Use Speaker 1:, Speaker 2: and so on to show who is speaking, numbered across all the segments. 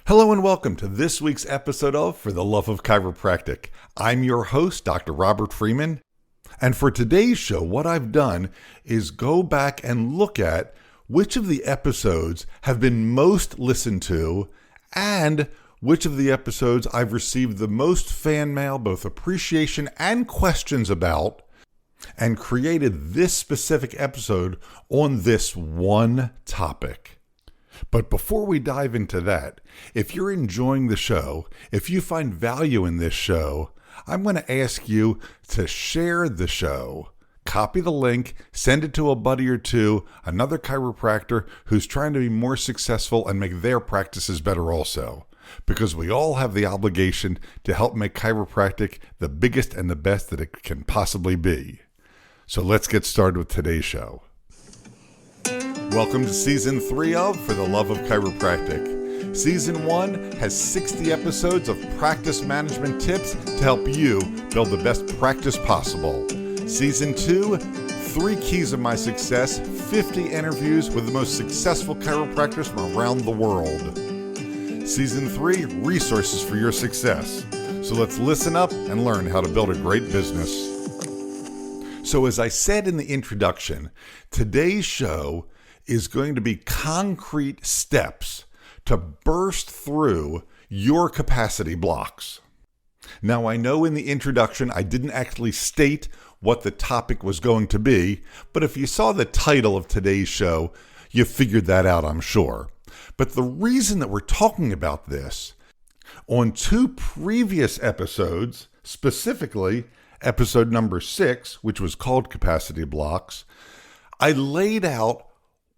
Speaker 1: Hello and welcome to this week's episode of For the Love of Chiropractic. I'm your host, Dr. Robert Freeman. And for today's show, what I've done is go back and look at which of the episodes have been most listened to and which of the episodes I've received the most fan mail, both appreciation and questions about, and created this specific episode on this one topic. But before we dive into that, if you're enjoying the show, if you find value in this show, I'm going to ask you to share the show. Copy the link, send it to a buddy or two, another chiropractor who's trying to be more successful and make their practices better also. Because we all have the obligation to help make chiropractic the biggest and the best that it can possibly be. So let's get started with today's show. Welcome to Season 3 of For the Love of Chiropractic. Season 1 has 60 episodes of practice management tips to help you build the best practice possible. Season 2, 3 keys of my success, 50 interviews with the most successful chiropractors from around the world. Season 3, resources for your success. So let's listen up and learn how to build a great business. So as I said in the introduction, today's show is going to be concrete steps to burst through your capacity blocks. Now, I know in the introduction I didn't actually state what the topic was going to be, but if you saw the title of today's show, you figured that out, I'm sure. But the reason that we're talking about this, on 2 previous episodes, specifically episode number 6, which was called Capacity Blocks, I laid out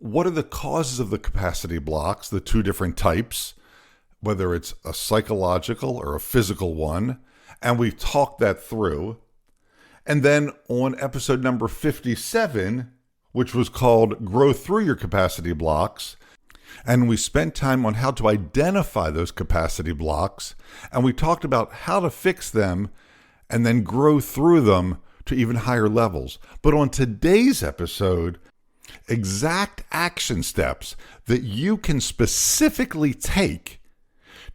Speaker 1: what are the causes of the capacity blocks, the 2 different types, whether it's a psychological or a physical one, and we've talked that through. And then on episode number 57, which was called Grow Through Your Capacity Blocks, and we spent time on how to identify those capacity blocks, and we talked about how to fix them and then grow through them to even higher levels. But on today's episode, exact action steps that you can specifically take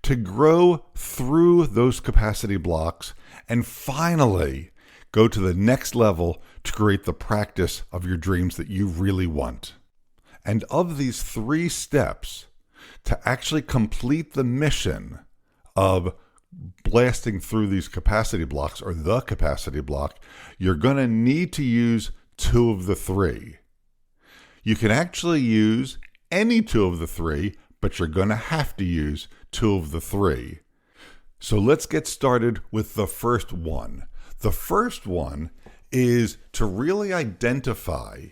Speaker 1: to grow through those capacity blocks and finally go to the next level to create the practice of your dreams that you really want. And of these 3 steps, to actually complete the mission of blasting through these capacity blocks or the capacity block, you're going to need to use 2 of the 3. You can actually use any 2 of the 3, but you're going to have to use 2 of the 3. So let's get started with the first one. The first one is to really identify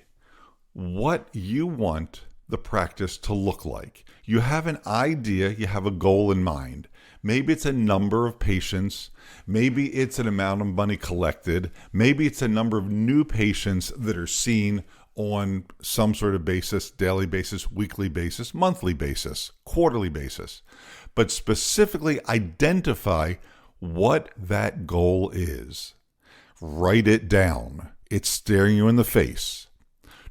Speaker 1: what you want the practice to look like. You have an idea, you have a goal in mind. Maybe it's a number of patients, maybe it's an amount of money collected, maybe it's a number of new patients that are seen on some sort of basis, daily basis, weekly basis, monthly basis, quarterly basis. But specifically identify what that goal is. Write it down. It's staring you in the face.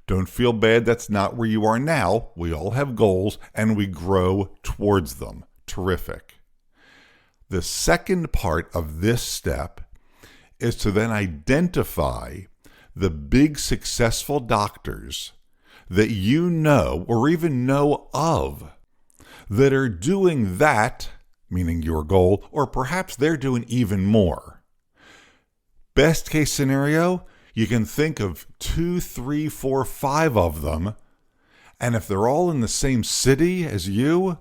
Speaker 1: Don't feel bad that's not where you are now. We all have goals and we grow towards them. Terrific. The second part of this step is to then identify the big successful doctors that you know or even know of that are doing that, meaning your goal, or perhaps they're doing even more. Best case scenario, you can think of 2, 3, 4, 5 of them, and if they're all in the same city as you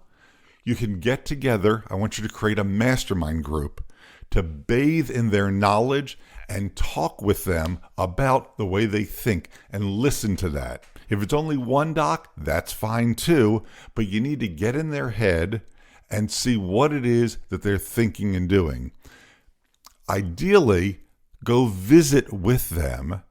Speaker 1: can get together. I want you to create a mastermind group to bathe in their knowledge and talk with them about the way they think and listen to that. If it's only one doc, that's fine too, but you need to get in their head and see what it is that they're thinking and doing. Ideally, go visit with them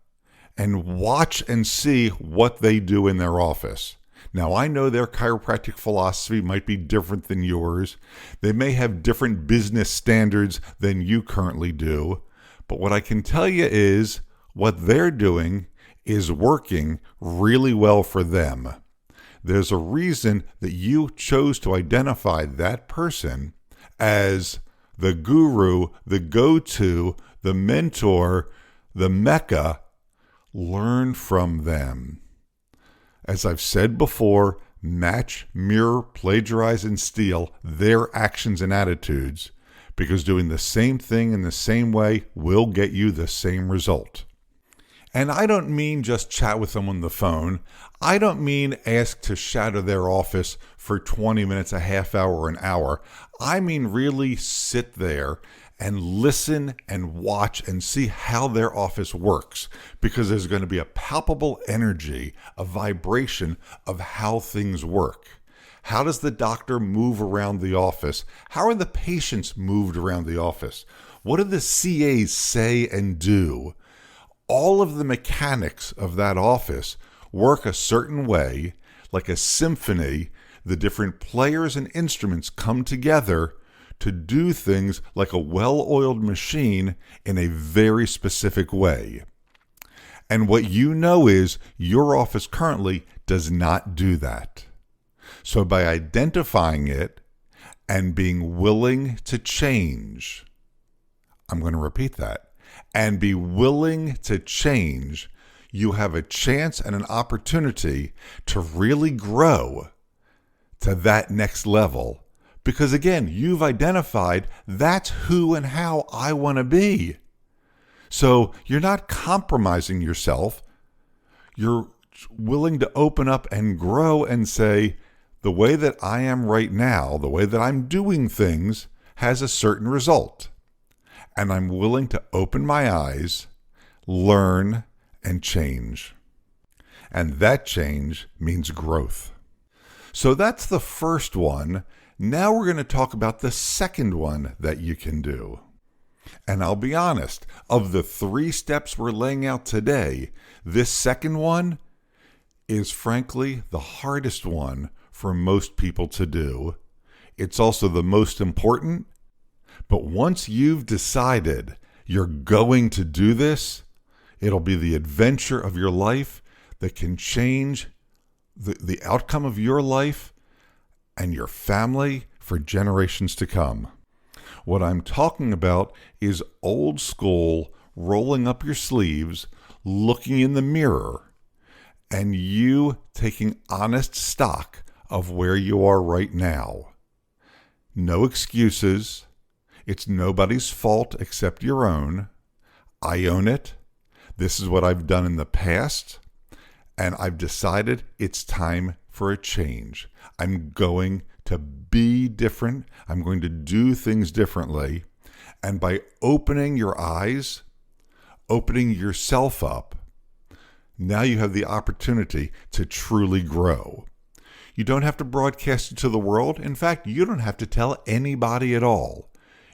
Speaker 1: and watch and see what they do in their office. Now, I know their chiropractic philosophy might be different than yours. They may have different business standards than you currently do. But what I can tell you is what they're doing is working really well for them. there's a reason that you chose to identify that person as the guru, the go-to, the mentor, the Mecca. Learn from them. As I've said before, match, mirror, plagiarize, and steal their actions and attitudes, because doing the same thing in the same way will get you the same result. And I don't mean just chat with them on the phone. I don't mean ask to shadow their office for 20 minutes, a half hour, an hour. I mean really sit there and listen and watch and see how their office works, because there's going to be a palpable energy, a vibration of how things work. How does the doctor move around the office? How are the patients moved around the office? What do the CAs say and do? All of the mechanics of that office work a certain way, like a symphony. The different players and instruments come together to do things like a well-oiled machine in a very specific way. And what you know is your office currently does not do that. So by identifying it and being willing to change, I'm going to repeat that, and be willing to change, you have a chance and an opportunity to really grow to that next level. Because again, you've identified that's who and how I want to be. So you're not compromising yourself. You're willing to open up and grow and say, the way that I am right now, the way that I'm doing things has a certain result. And I'm willing to open my eyes, learn, and change. And that change means growth. So that's the first one. Now we're going to talk about the second one that you can do. And I'll be honest, of the 3 steps we're laying out today, this second one is frankly the hardest one for most people to do. It's also the most important. But once you've decided you're going to do this, it'll be the adventure of your life that can change the outcome of your life and your family for generations to come. What I'm talking about is old school, rolling up your sleeves, looking in the mirror, and you taking honest stock of where you are right now. No excuses. It's nobody's fault except your own. I own it. This is what I've done in the past, and I've decided it's time for a change. I'm going to be different. I'm going to do things differently. And by opening your eyes, opening yourself up, now you have the opportunity to truly grow. You don't have to broadcast it to the world. In fact, you don't have to tell anybody at all.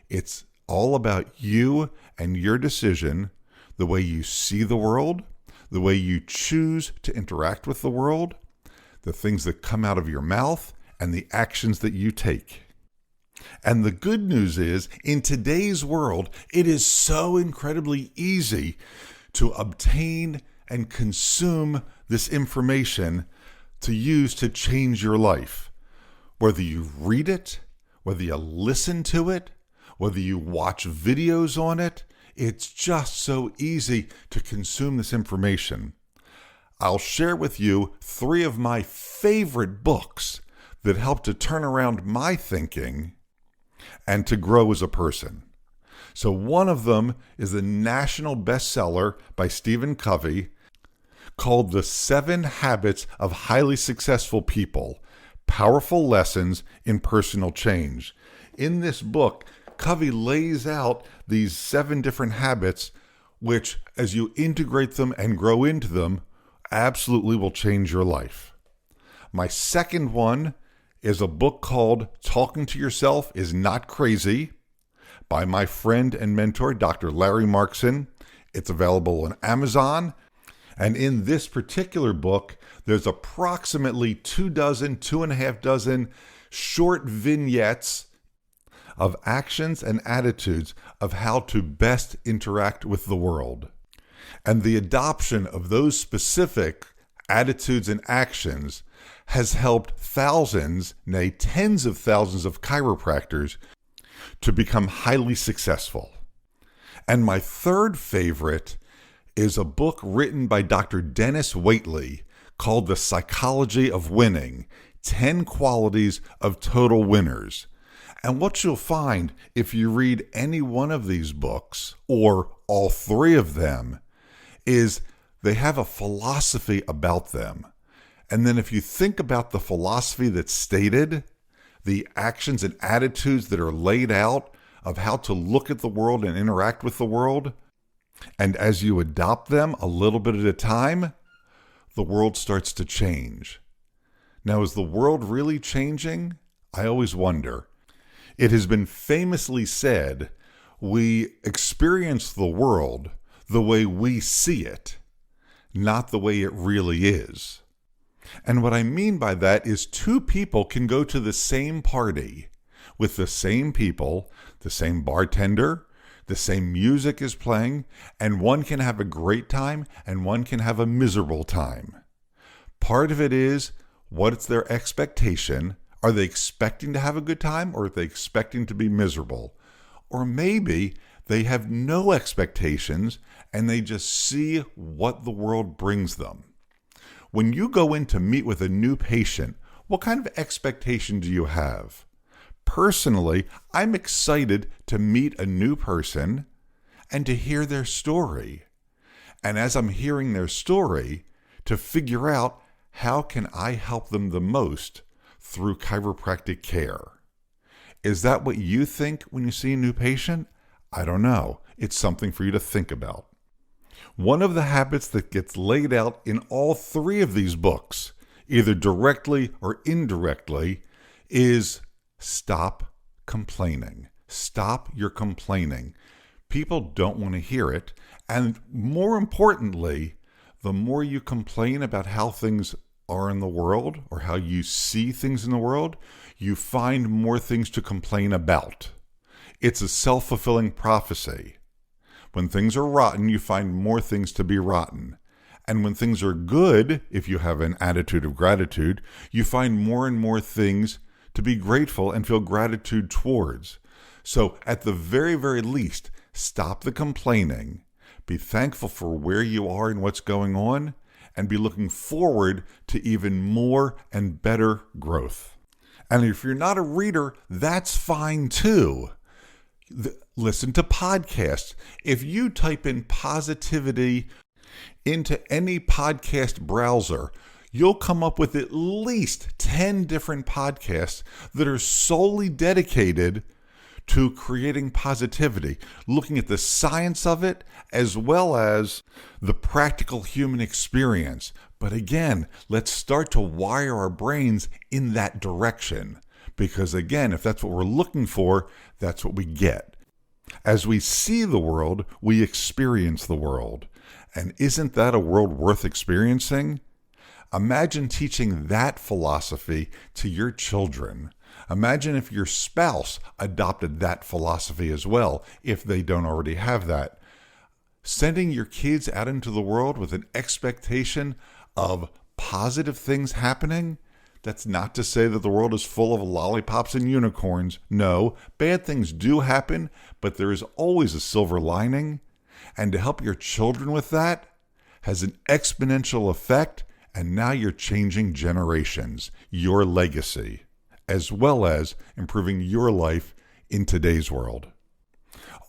Speaker 1: It's all about you and your decision, the way you see the world, the way you choose to interact with the world, the things that come out of your mouth, and the actions that you take. And the good news is, in today's world, it is so incredibly easy to obtain and consume this information to use to change your life. Whether you read it, whether you listen to it, whether you watch videos on it, it's just so easy to consume this information. I'll share with you 3 of my favorite books that helped to turn around my thinking and to grow as a person. So one of them is a national bestseller by Stephen Covey called The 7 Habits of Highly Successful People: Powerful Lessons in Personal Change. In this book, Covey lays out these 7 different habits which, as you integrate them and grow into them, absolutely will change your life. My second one is a book called Talking to Yourself is Not Crazy by my friend and mentor, Dr. Larry Markson. It's available on Amazon. And in this particular book, there's approximately 2.5 dozen short vignettes of actions and attitudes of how to best interact with the world. And the adoption of those specific attitudes and actions has helped thousands, nay, tens of thousands of chiropractors to become highly successful. And my third favorite is a book written by Dr. Dennis Waitley called The Psychology of Winning, 10 Qualities of Total Winners. And what you'll find if you read any one of these books, or all three of them, is they have a philosophy about them. And then if you think about the philosophy that's stated, the actions and attitudes that are laid out of how to look at the world and interact with the world, and as you adopt them a little bit at a time, the world starts to change. Now, is the world really changing? I always wonder. It has been famously said, we experience the world the way we see it, not the way it really is. And what I mean by that is two people can go to the same party with the same people, the same bartender, the same music is playing, and one can have a great time and one can have a miserable time. Part of it is, what's their expectation? Are they expecting to have a good time, or are they expecting to be miserable? Or maybe they have no expectations and they just see what the world brings them. When you go in to meet with a new patient, what kind of expectation do you have? Personally, I'm excited to meet a new person and to hear their story. And as I'm hearing their story, to figure out how can I help them the most through chiropractic care. Is that what you think when you see a new patient? I don't know. It's something for you to think about. One of the habits that gets laid out in all three of these books, either directly or indirectly, is stop complaining. Stop your complaining. People don't want to hear it. And more importantly, the more you complain about how things are in the world or how you see things in the world, you find more things to complain about. It's a self-fulfilling prophecy. When things are rotten, you find more things to be rotten. And when things are good, if you have an attitude of gratitude, you find more and more things to be grateful and feel gratitude towards. So at the very, very least, stop the complaining, be thankful for where you are and what's going on, and be looking forward to even more and better growth. And if you're not a reader, that's fine too. Listen to podcasts. If you type in positivity into any podcast browser, you'll come up with at least 10 different podcasts that are solely dedicated to creating positivity, looking at the science of it as well as the practical human experience. But again, let's start to wire our brains in that direction. Because again, if that's what we're looking for, that's what we get. As we see the world, we experience the world. And isn't that a world worth experiencing? Imagine teaching that philosophy to your children. Imagine if your spouse adopted that philosophy as well, if they don't already have that. Sending your kids out into the world with an expectation of positive things happening. That's not to say that the world is full of lollipops and unicorns. No, bad things do happen, but there is always a silver lining. And to help your children with that has an exponential effect, and now you're changing generations, your legacy, as well as improving your life in today's world.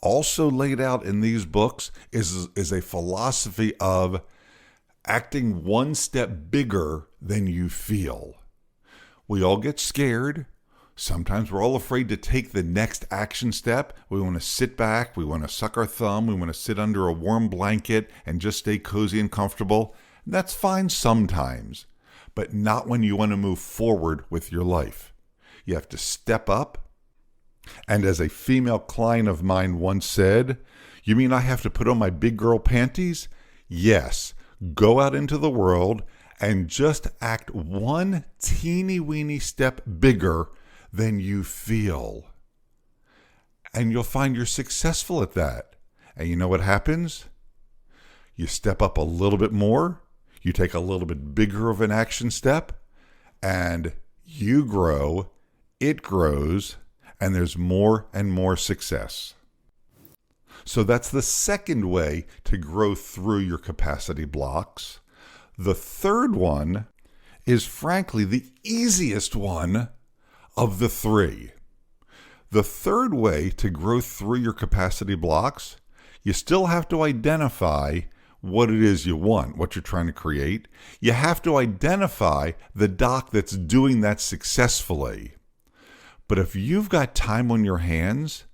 Speaker 1: Also laid out in these books is a philosophy of acting one step bigger than you feel. We all get scared. Sometimes we're all afraid to take the next action step. We want to sit back. We want to suck our thumb. We want to sit under a warm blanket and just stay cozy and comfortable. That's fine sometimes, but not when you want to move forward with your life. You have to step up. And as a female client of mine once said, "You mean I have to put on my big girl panties?" Yes, go out into the world and just act one teeny weeny step bigger than you feel. And you'll find you're successful at that. And you know what happens? You step up a little bit more, you take a little bit bigger of an action step, and you grow, it grows, and there's more and more success. So that's the second way to grow through your capacity blocks. The third one is frankly the easiest one of the three. The third way to grow through your capacity blocks, you still have to identify what it is you want, what you're trying to create. You have to identify the doc that's doing that successfully. But if you've got time on your hands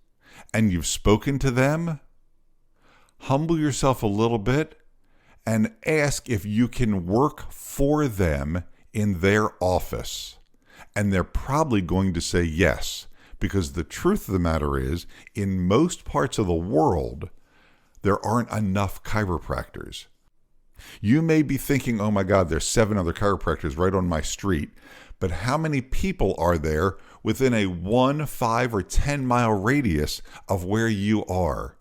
Speaker 1: and you've spoken to them, humble yourself a little bit and ask if you can work for them in their office. And they're probably going to say yes, because the truth of the matter is, in most parts of the world, there aren't enough chiropractors. You may be thinking, oh my God, there's 7 other chiropractors right on my street. But how many people are there within a 1, 5, or 10 mile radius of where you are?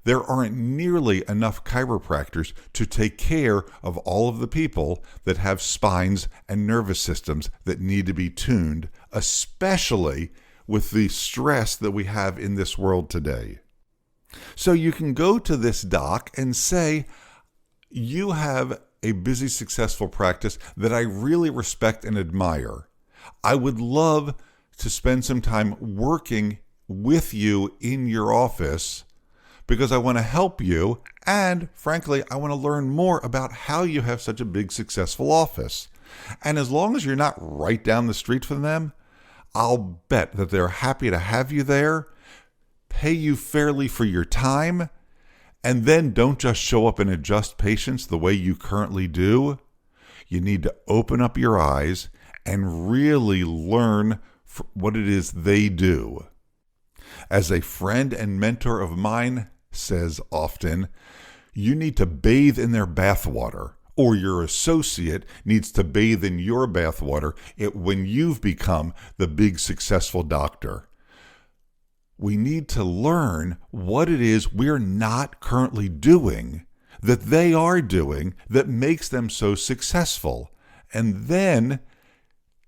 Speaker 1: There aren't nearly enough chiropractors to take care of all of the people that have spines and nervous systems that need to be tuned, especially with the stress that we have in this world today. So you can go to this doc and say, you have a busy, successful practice that I really respect and admire. I would love to spend some time working with you in your office because I want to help you, and frankly, I want to learn more about how you have such a big, successful office. And as long as you're not right down the street from them, I'll bet that they're happy to have you there, pay you fairly for your time, and then don't just show up and adjust patients the way you currently do. You need to open up your eyes and really learn what it is they do. As a friend and mentor of mine says often, you need to bathe in their bathwater, or your associate needs to bathe in your bathwater when you've become the big successful doctor. We need to learn what it is we're not currently doing that they are doing that makes them so successful. And then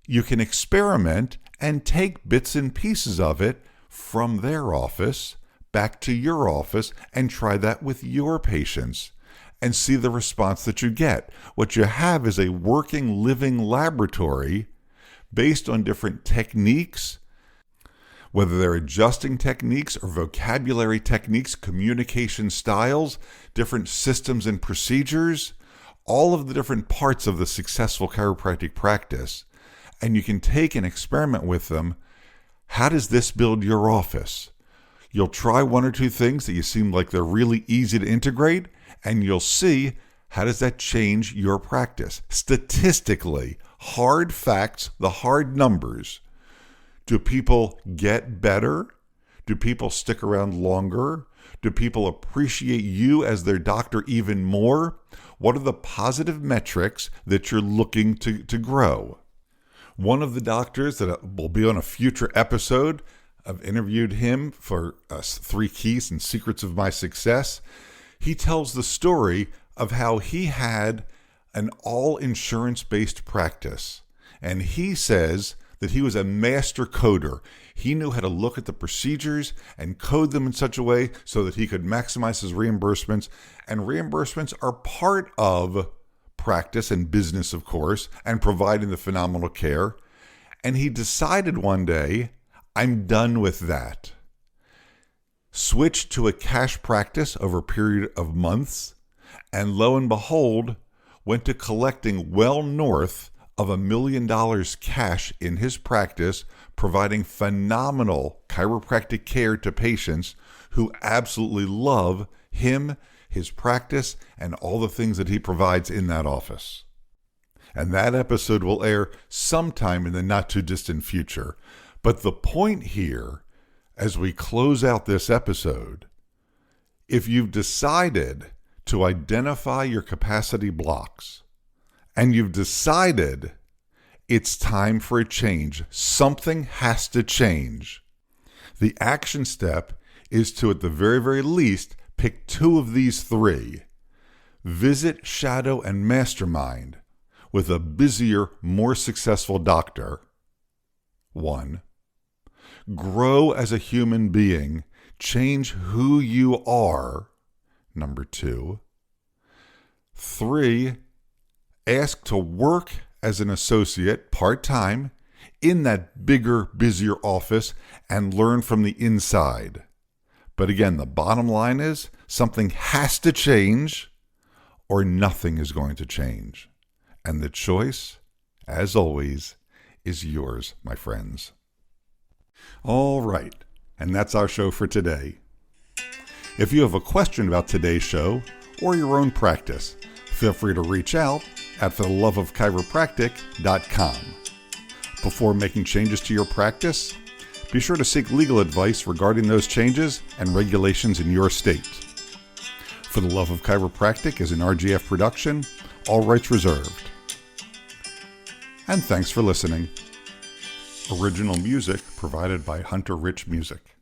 Speaker 1: you can experiment and take bits and pieces of it from their office back to your office and try that with your patients and see the response that you get. What you have is a working, living laboratory based on different techniques, whether they're adjusting techniques or vocabulary techniques, communication styles, different systems and procedures, all of the different parts of the successful chiropractic practice. And you can take and experiment with them. How does this build your office? You'll try 1 or 2 things that you seem like they're really easy to integrate, and you'll see how does that change your practice. Statistically, hard facts, the hard numbers. Do people get better? Do people stick around longer? Do people appreciate you as their doctor even more? What are the positive metrics that you're looking to grow? One of the doctors that will be on a future episode, I've interviewed him for 3 Keys and Secrets of My Success. He tells the story of how he had an all insurance-based practice. And he says that he was a master coder. He knew how to look at the procedures and code them in such a way so that he could maximize his reimbursements. And reimbursements are part of practice and business, of course, and providing the phenomenal care. And he decided one day, I'm done with that. Switched to a cash practice over a period of months, and lo and behold, went to collecting well north of $1 million cash in his practice, providing phenomenal chiropractic care to patients who absolutely love him, his practice, and all the things that he provides in that office. And that episode will air sometime in the not too distant future. But the point here, as we close out this episode, if you've decided to identify your capacity blocks, and you've decided it's time for a change, something has to change, the action step is to, at the very, very least, pick 2 of these 3. Visit Shadow and Mastermind, with a busier, more successful doctor? 1. Grow as a human being. Change who you are. Number 2. 3. Ask to work as an associate part-time in that bigger, busier office and learn from the inside. But again, the bottom line is something has to change or nothing is going to change. And the choice, as always, is yours, my friends. All right, and that's our show for today. If you have a question about today's show or your own practice, feel free to reach out at fortheloveofchiropractic.com. Before making changes to your practice, be sure to seek legal advice regarding those changes and regulations in your state. For the Love of Chiropractic is an RGF production, all rights reserved. And thanks for listening. Original music provided by Hunter Rich Music.